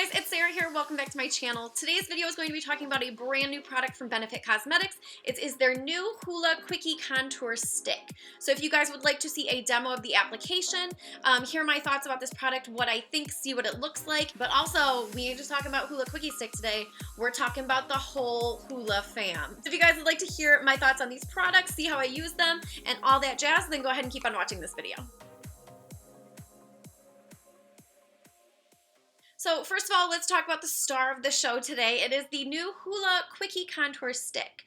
Hey guys, it's Sarah here. Welcome back to my channel. Today's video is going to be talking about a brand new product from Benefit Cosmetics. It is their new Hoola Quickie Contour Stick. So if you guys would like to see a demo of the application, hear my thoughts about this product, what I think, see what it looks like, but also we ain't just talking about Hoola Quickie Stick today. We're talking about the whole Hoola fam. So if you guys would like to hear my thoughts on these products, see how I use them, and all that jazz, then go ahead and keep on watching this video. So first of all, let's talk about the star of the show today. It is the new Hoola Quickie Contour Stick.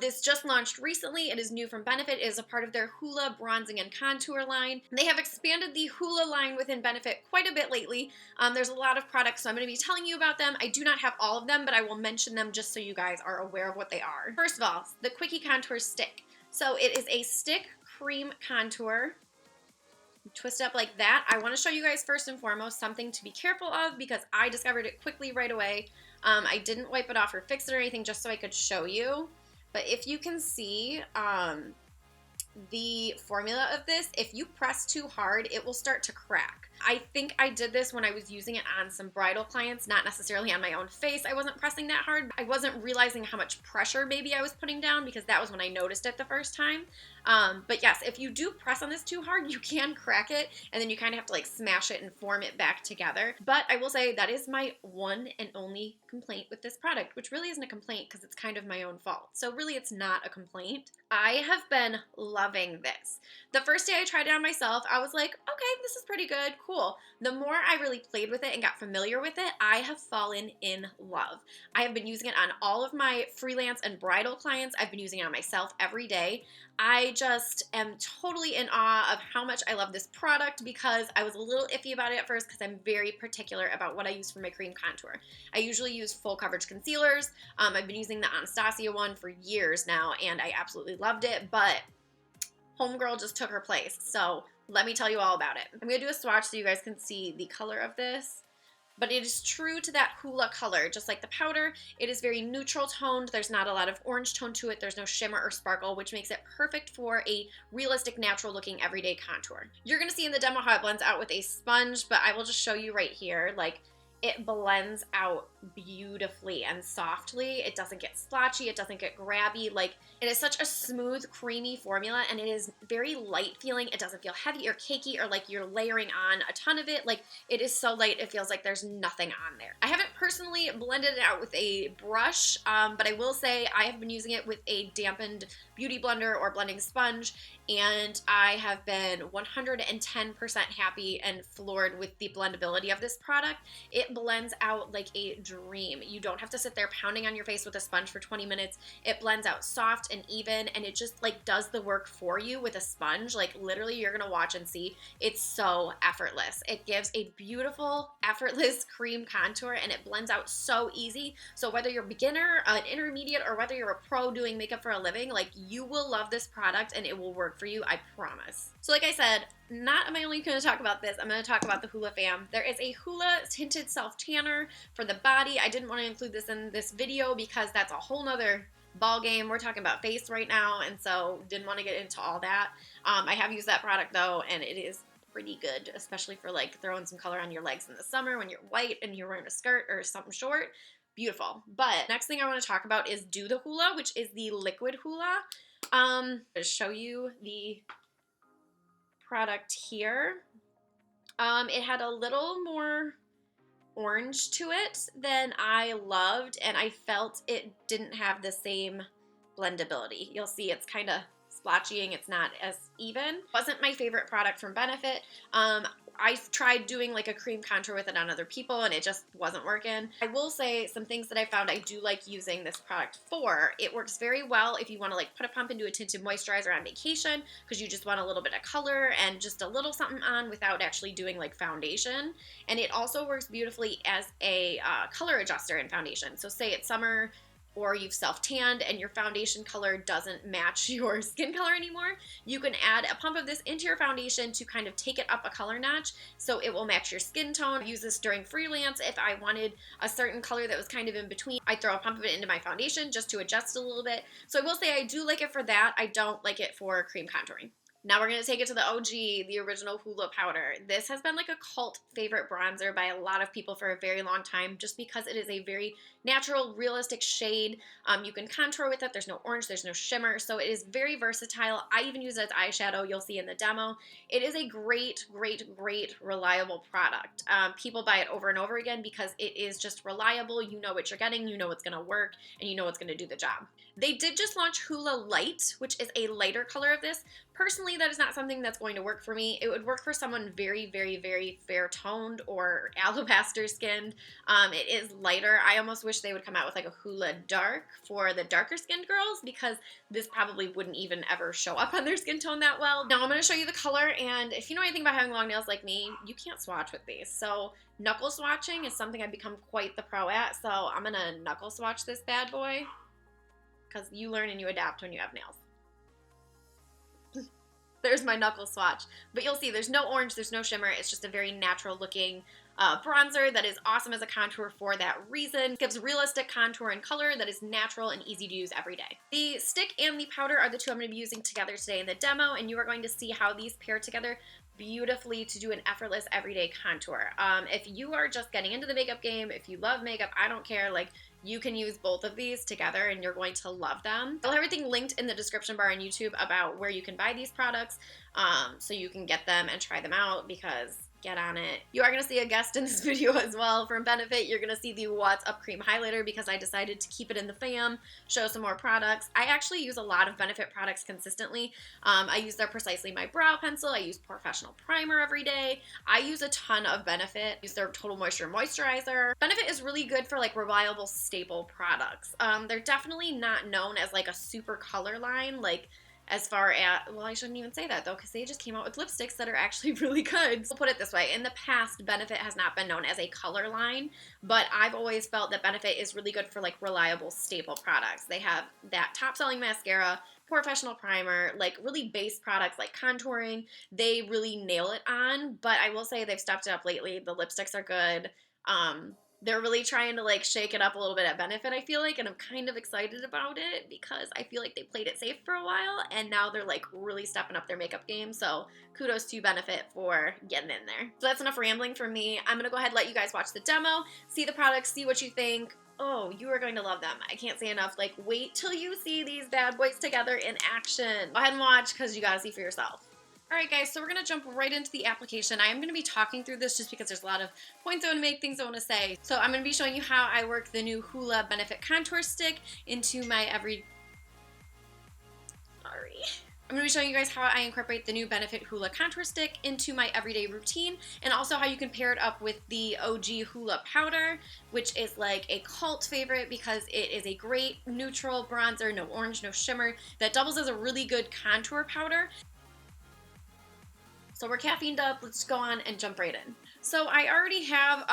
This just launched recently. It is new from Benefit. It is a part of their Hoola Bronzing and Contour line. They have expanded the Hoola line within Benefit quite a bit lately. There's a lot of products, so I'm going to be telling you about them. I do not have all of them, but I will mention them just so you guys are aware of what they are. First of all, the Quickie Contour Stick. So it is a stick cream contour. Twist up like that. I want to show you guys first and foremost something to be careful of because I discovered it quickly right away. I didn't wipe it off or fix it or anything just so I could show you. But if you can see the formula of this, if you press too hard, it will start to crack. I think I did this when I was using it on some bridal clients, not necessarily on my own face. I wasn't pressing that hard. I wasn't realizing how much pressure maybe I was putting down because that was when I noticed it the first time. But yes, if you do press on this too hard, you can crack it, and then you kind of have to like smash it and form it back together. But I will say that is my one and only complaint with this product, which really isn't a complaint because it's kind of my own fault. So really it's not a complaint. I have been loving this. The first day I tried it on myself, I was like, okay, this is pretty good, cool. The more I really played with it and got familiar with it, I have fallen in love. I have been using it on all of my freelance and bridal clients. I've been using it on myself every day. I just am totally in awe of how much I love this product because I was a little iffy about it at first because I'm very particular about what I use for my cream contour. I usually use full coverage concealers. I've been using the Anastasia one for years now and I absolutely loved it, but homegirl just took her place. So let me tell you all about it. I'm going to do a swatch so you guys can see the color of this. But it is true to that Hoola color, just like the powder. It is very neutral toned. There's not a lot of orange tone to it. There's no shimmer or sparkle, which makes it perfect for a realistic, natural looking everyday contour. You're gonna see in the demo how it blends out with a sponge, but I will just show you right here, like it blends out beautifully and softly. It doesn't get splotchy, it doesn't get grabby. Like it is such a smooth, creamy formula and it is very light feeling. It doesn't feel heavy or cakey or like you're layering on a ton of it. Like it is so light, it feels like there's nothing on there. I haven't personally blended it out with a brush, but I will say I have been using it with a dampened beauty blender or blending sponge, and I have been 110% happy and floored with the blendability of this product. It blends out like a dream. You don't have to sit there pounding on your face with a sponge for 20 minutes. It blends out soft and even, and it just like does the work for you with a sponge. Like literally you're gonna watch and see. It's so effortless. It gives a beautiful, effortless cream contour and it blends out so easy. So whether you're a beginner, an intermediate, or whether you're a pro doing makeup for a living, like you will love this product and it will work for you, I promise. So like I said, not am I only going to talk about this, I'm going to talk about the Hoola fam. There is a Hoola tinted self tanner for the body. I didn't want to include this in this video because that's a whole nother ball game. We're talking about face right now, and so didn't want to get into all that. I have used that product though, and it is pretty good, especially for like throwing some color on your legs in the summer when you're white and you're wearing a skirt or something short. Beautiful. But next thing I want to talk about is Do the Hoola, which is the liquid Hoola. I'll show you the product here. It had a little more orange to it than I loved, and I felt it didn't have the same blendability. You'll see it's kind of splotchying. It's not as even. Wasn't my favorite product from Benefit. I've tried doing like a cream contour with it on other people and it just wasn't working. I will say some things that I found I do like using this product for. It works very well if you want to like put a pump into a tinted moisturizer on vacation because you just want a little bit of color and just a little something on without actually doing like foundation. And it also works beautifully as a color adjuster in foundation. So say it's summer, or you've self-tanned and your foundation color doesn't match your skin color anymore, you can add a pump of this into your foundation to kind of take it up a color notch so it will match your skin tone. I use this during freelance. If I wanted a certain color that was kind of in between, I throw a pump of it into my foundation just to adjust a little bit. So I will say I do like it for that. I don't like it for cream contouring. Now we're going to take it to the OG, the original Hoola powder. This has been like a cult favorite bronzer by a lot of people for a very long time just because it is a very natural, realistic shade. You can contour with it. There's no orange, there's no shimmer, so it is very versatile. I even use it as eyeshadow. You'll see in the demo. It is a great, great, great, reliable product. People buy it over and over again because it is just reliable. You know what you're getting, you know it's going to work, and you know it's going to do the job. They did just launch Hoola Light, which is a lighter color of this. Personally, that is not something that's going to work for me. It would work for someone very, very, very fair-toned or alabaster-skinned. It is lighter. I almost wish they would come out with like a Hoola Dark for the darker-skinned girls because this probably wouldn't even ever show up on their skin tone that well. Now I'm going to show you the color, and if you know anything about having long nails like me, you can't swatch with these. So knuckle swatching is something I've become quite the pro at, so I'm going to knuckle swatch this bad boy because you learn and you adapt when you have nails. There's my knuckle swatch. But you'll see there's no orange, there's no shimmer. It's just a very natural looking bronzer that is awesome as a contour for that reason. It gives realistic contour and color that is natural and easy to use every day. The stick and the powder are the two I'm going to be using together today in the demo, and you are going to see how these pair together beautifully to do an effortless everyday contour. If you are just getting into the makeup game, if you love makeup, I don't care, like, you can use both of these together and you're going to love them. I'll have everything linked in the description bar on YouTube about where you can buy these products, so you can get them and try them out, because get on it. You are going to see a guest in this video as well from Benefit. You're going to see the What's Up Cream Highlighter because I decided to keep it in the fam, show some more products. I actually use a lot of Benefit products consistently. I use their Precisely My Brow Pencil. I use Professional Primer every day. I use a ton of Benefit. I use their Total Moisture Moisturizer. Benefit is really good for like reliable staple products. They're definitely not known as like a super color line, like as far as, well, I shouldn't even say that though, because they just came out with lipsticks that are actually really good. We'll put it this way, in the past, Benefit has not been known as a color line, but I've always felt that Benefit is really good for like reliable staple products. They have that top selling mascara, Professional Primer, like really base products like contouring, they really nail it on, but I will say they've stepped it up lately. The lipsticks are good. They're really trying to like shake it up a little bit at Benefit, I feel like, and I'm kind of excited about it because I feel like they played it safe for a while and now they're like really stepping up their makeup game. So kudos to Benefit for getting in there. So that's enough rambling from me. I'm gonna go ahead and let you guys watch the demo, see the products, see what you think. Oh, you are going to love them. I can't say enough. Like, wait till you see these bad boys together in action. Go ahead and watch because you gotta see for yourself. Alright guys, so we're going to jump right into the application. I am going to be talking through this just because there's a lot of points I want to make, things I want to say. So I'm going to be showing you how I work the new Hoola Benefit Contour Stick into my I'm going to be showing you guys how I incorporate the new Benefit Hoola Contour Stick into my everyday routine, and also how you can pair it up with the OG Hoola powder, which is like a cult favorite because it is a great neutral bronzer, no orange, no shimmer, that doubles as a really good contour powder. So we're caffeined up, let's go on and jump right in. So I already have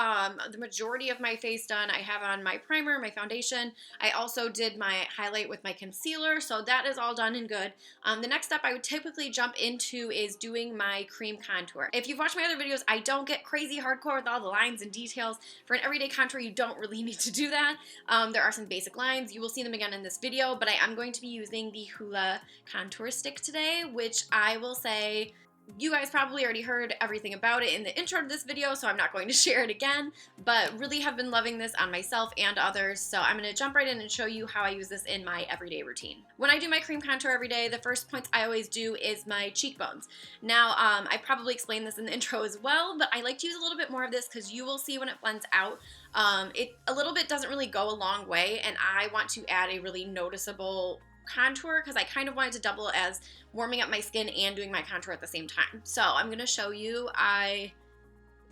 the majority of my face done. I have on my primer, my foundation. I also did my highlight with my concealer, so that is all done and good. The next step I would typically jump into is doing my cream contour. If you've watched my other videos, I don't get crazy hardcore with all the lines and details. For an everyday contour, you don't really need to do that. There are some basic lines. You will see them again in this video, but I am going to be using the Hoola contour stick today, which I will say, you guys probably already heard everything about it in the intro to this video, so I'm not going to share it again, but really have been loving this on myself and others, so I'm going to jump right in and show you how I use this in my everyday routine. When I do my cream contour every day, the first points I always do is my cheekbones. Now, I probably explained this in the intro as well, but I like to use a little bit more of this because you will see when it blends out, a little bit doesn't really go a long way, and I want to add a really noticeable contour because I kind of wanted to double as warming up my skin and doing my contour at the same time. So I'm going to show you. I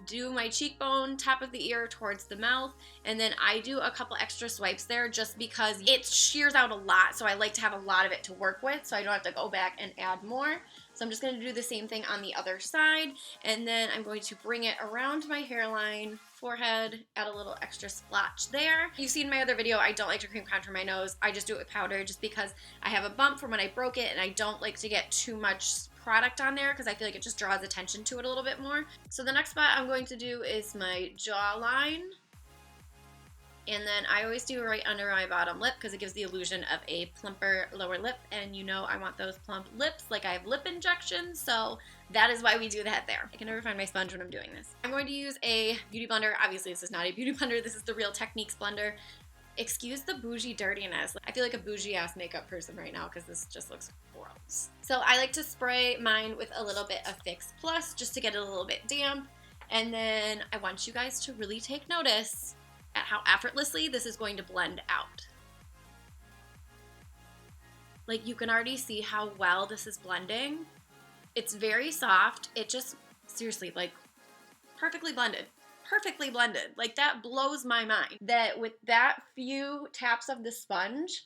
do my cheekbone, top of the ear towards the mouth, and then I do a couple extra swipes there just because it shears out a lot, so I like to have a lot of it to work with so I don't have to go back and add more. So I'm just going to do the same thing on the other side, and then I'm going to bring it around my hairline, forehead, add a little extra splotch there. You've seen my other video, I don't like to cream contour my nose. I just do it with powder just because I have a bump from when I broke it, and I don't like to get too much product on there because I feel like it just draws attention to it a little bit more. So the next spot I'm going to do is my jawline. And then I always do right under my bottom lip because it gives the illusion of a plumper lower lip. And you know I want those plump lips, like I have lip injections, so that is why we do that there. I can never find my sponge when I'm doing this. I'm going to use a beauty blender. Obviously, this is not a beauty blender. This is the Real Techniques blender. Excuse the bougie dirtiness. I feel like a bougie ass makeup person right now because this just looks gross. So I like to spray mine with a little bit of Fix Plus just to get it a little bit damp. And then I want you guys to really take notice at how effortlessly this is going to blend out. Like, you can already see how well this is blending. It's very soft. It just, seriously, like, perfectly blended. Perfectly blended. Like, that blows my mind. That with that few taps of the sponge,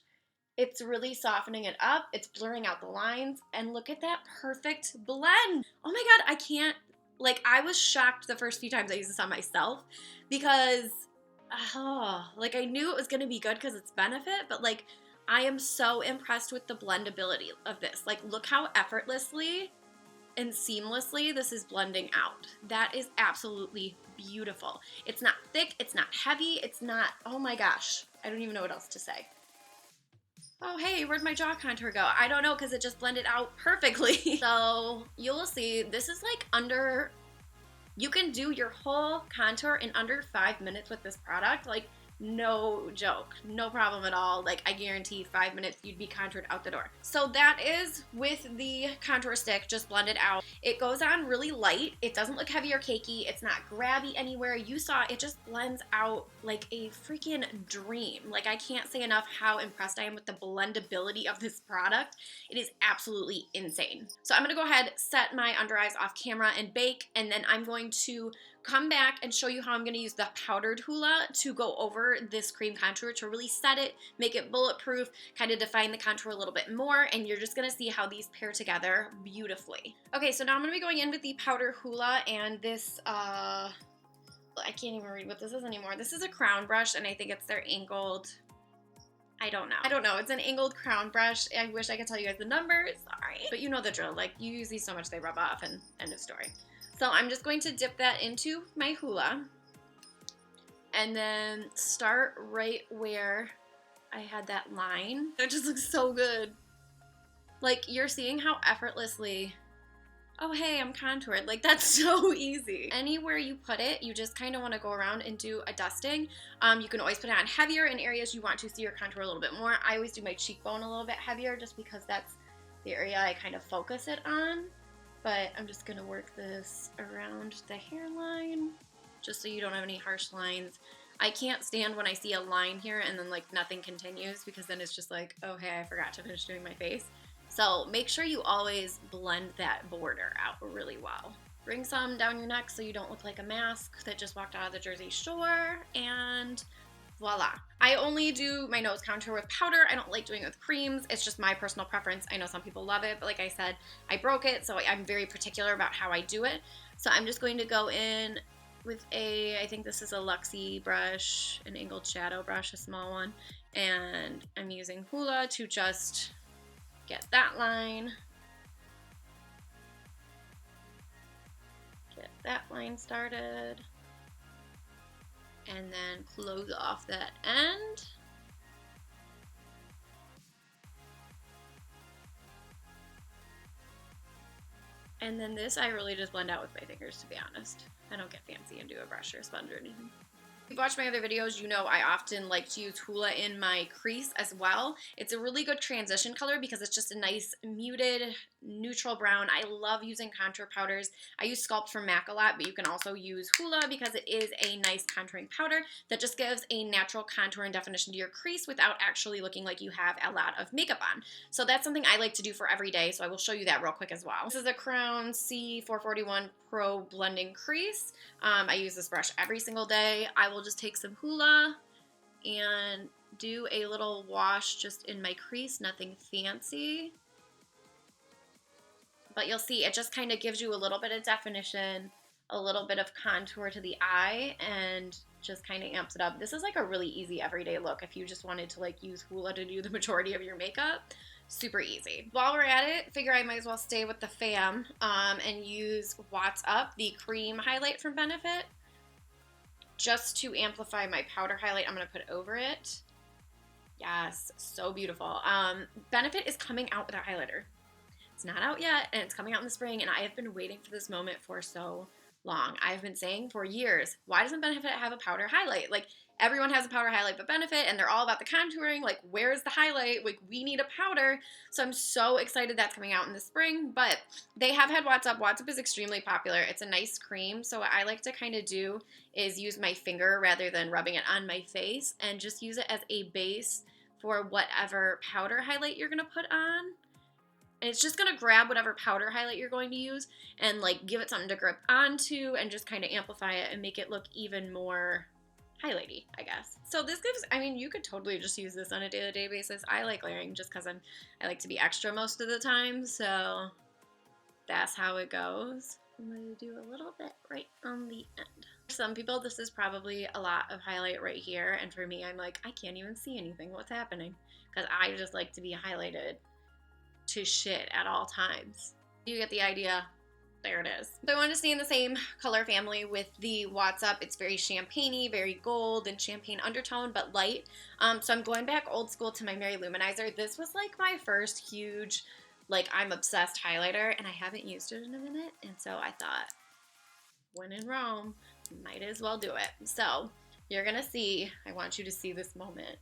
it's really softening it up. It's blurring out the lines. And look at that perfect blend. Oh my God, I can't, like, I was shocked the first few times I used this on myself because, like, I knew it was going to be good because it's Benefit, but, like, I am so impressed with the blendability of this. Like, look how effortlessly and seamlessly this is blending out. That is absolutely beautiful. It's not thick, it's not heavy, it's not, oh my gosh, I don't even know what else to say. Oh hey, where'd my jaw contour go? I don't know because it just blended out perfectly. So you'll see, this is like under, you can do your whole contour in under 5 minutes with this product. Like, no joke, no problem at all. Like, I guarantee 5 minutes you'd be contoured out the door. So that is with the contour stick, just blended out. It goes on really light. It doesn't look heavy or cakey. It's not grabby anywhere. You saw it just blends out like a freaking dream. Like, I can't say enough how impressed I am with the blendability of this product. It is absolutely insane. So I'm gonna go ahead, set my under eyes off camera and bake, and then I'm going to come back and show you how I'm going to use the powdered Hoola to go over this cream contour to really set it, make it bulletproof, kind of define the contour a little bit more, and you're just going to see how these pair together beautifully. Okay, so now I'm going to be going in with the powder Hoola and this, I can't even read what this is anymore. This is a crown brush, and I think it's their angled, I don't know. It's an angled crown brush. I wish I could tell you guys the numbers, sorry. But you know the drill, like, you use these so much they rub off, and end of story. So I'm just going to dip that into my Hoola and then start right where I had that line. It just looks so good. Like, you're seeing how effortlessly, oh hey, I'm contoured. Like, that's so easy. Anywhere you put it, you just kind of want to go around and do a dusting. You can always put it on heavier in areas you want to see your contour a little bit more. I always do my cheekbone a little bit heavier just because that's the area I kind of focus it on. But I'm just going to work this around the hairline just so you don't have any harsh lines. I can't stand when I see a line here and then, like, nothing continues because then it's just like, oh, hey, I forgot to finish doing my face. So make sure you always blend that border out really well. Bring some down your neck so you don't look like a mask that just walked out of the Jersey Shore, and voila. I only do my nose contour with powder. I don't like doing it with creams. It's just my personal preference. I know some people love it, but like I said, I broke it, so I'm very particular about how I do it. So I'm just going to go in with I think this is a Luxie brush, an angled shadow brush, a small one, and I'm using Hoola to just get that line. Get that line started. And then close off that end. And then this I really just blend out with my fingers, to be honest. I don't get fancy and do a brush or a sponge or anything. If you've watched my other videos, you know I often like to use Hoola in my crease as well. It's a really good transition color because it's just a nice muted neutral brown. I love using contour powders. I use Sculpt from MAC a lot, but you can also use Hoola because it is a nice contouring powder that just gives a natural contour and definition to your crease without actually looking like you have a lot of makeup on. So that's something I like to do for every day, so I will show you that real quick as well. This is a Crown C441 Pro Blending Crease. I use this brush every single day. I will just take some Hoola and do a little wash just in my crease, nothing fancy. But you'll see it just kind of gives you a little bit of definition, a little bit of contour to the eye, and just kind of amps it up. This is like a really easy everyday look if you just wanted to like use Hoola to do the majority of your makeup. Super easy. While we're at it, figure I might as well stay with the fam and use What's Up, the cream highlight from Benefit. just to amplify my powder highlight, I'm going to put over it. Yes, so beautiful. Benefit is coming out with a highlighter. It's not out yet, and it's coming out in the spring, and I have been waiting for this moment for so long. I've been saying for years, why doesn't Benefit have a powder highlight? Like, everyone has a powder highlight but Benefit, and they're all about the contouring. Like, where's the highlight? Like, we need a powder. So I'm so excited that's coming out in the spring, but they have had What's Up. What's Up is extremely popular. It's a nice cream, so what I like to kind of do is use my finger rather than rubbing it on my face and just use it as a base for whatever powder highlight you're going to put on. And it's just going to grab whatever powder highlight you're going to use and like give it something to grip onto and just kind of amplify it and make it look even more highlighty, I guess. So this gives, I mean, you could totally just use this on a day-to-day basis. I like layering just because I like to be extra most of the time, so that's how it goes. I'm going to do a little bit right on the end. For some people, this is probably a lot of highlight right here, and for me, I'm like, I can't even see anything. What's happening? Because I just like to be highlighted to shit at all times. You get the idea. There it is. So I wanted to stay in the same color family with the What's Up. It's very champagne-y, very gold and champagne undertone, but light. So I'm going back old school to my Mary Luminizer. This was like my first huge, like, I'm obsessed highlighter, and I haven't used it in a minute, and so I thought, when in Rome, might as well do it. So you're gonna see, I want you to see this moment.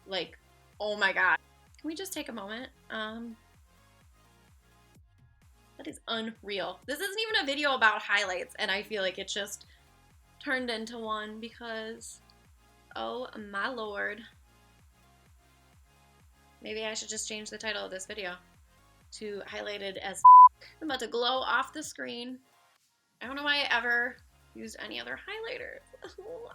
Like, oh my God. Can we just take a moment? That is unreal. This isn't even a video about highlights, and I feel like it just turned into one because, oh my Lord. Maybe I should just change the title of this video to highlighted as I'm about to glow off the screen. I don't know why I ever used any other highlighters.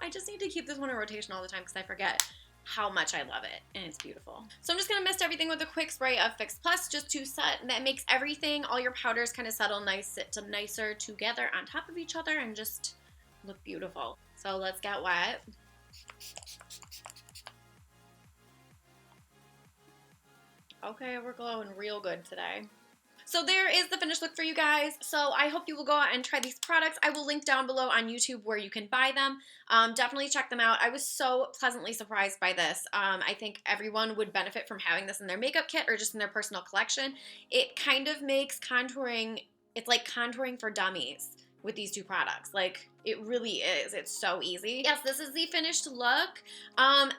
I just need to keep this one in rotation all the time because I forget how much I love it, and it's beautiful. So I'm just gonna mist everything with a quick spray of Fix Plus just to set, that makes everything, all your powders kind of settle nice, sit to nicer together on top of each other and just look beautiful. So let's get wet. Okay, we're glowing real good today. So there is the finished look for you guys. So I hope you will go out and try these products. I will link down below on YouTube where you can buy them. Definitely check them out. I was so pleasantly surprised by this. I think everyone would benefit from having this in their makeup kit or just in their personal collection. It kind of makes contouring, it's like contouring for dummies with these two products. Like, it really is. It's so easy. Yes, this is the finished look.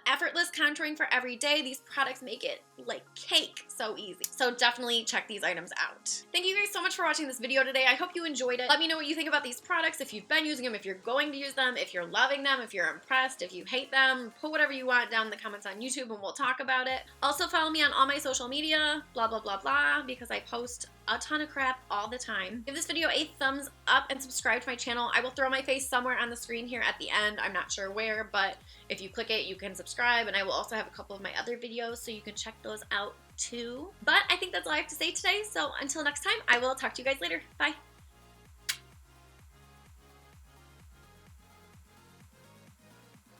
Effortless contouring for every day. These products make it like cake. So easy. So definitely check these items out. Thank you guys so much for watching this video today. I hope you enjoyed it. Let me know what you think about these products, if you've been using them, if you're going to use them, if you're loving them, if you're impressed, if you hate them. Put whatever you want down in the comments on YouTube and we'll talk about it. Also follow me on all my social media, blah, blah, blah, blah, because I post a ton of crap all the time. Give this video a thumbs up and subscribe to my channel. I will throw my face somewhere on the screen here at the end. I'm not sure where, but if you click it, you can subscribe, and I will also have a couple of my other videos, so you can check those out too. But I think that's all I have to say today, so until next time, I will talk to you guys later. Bye!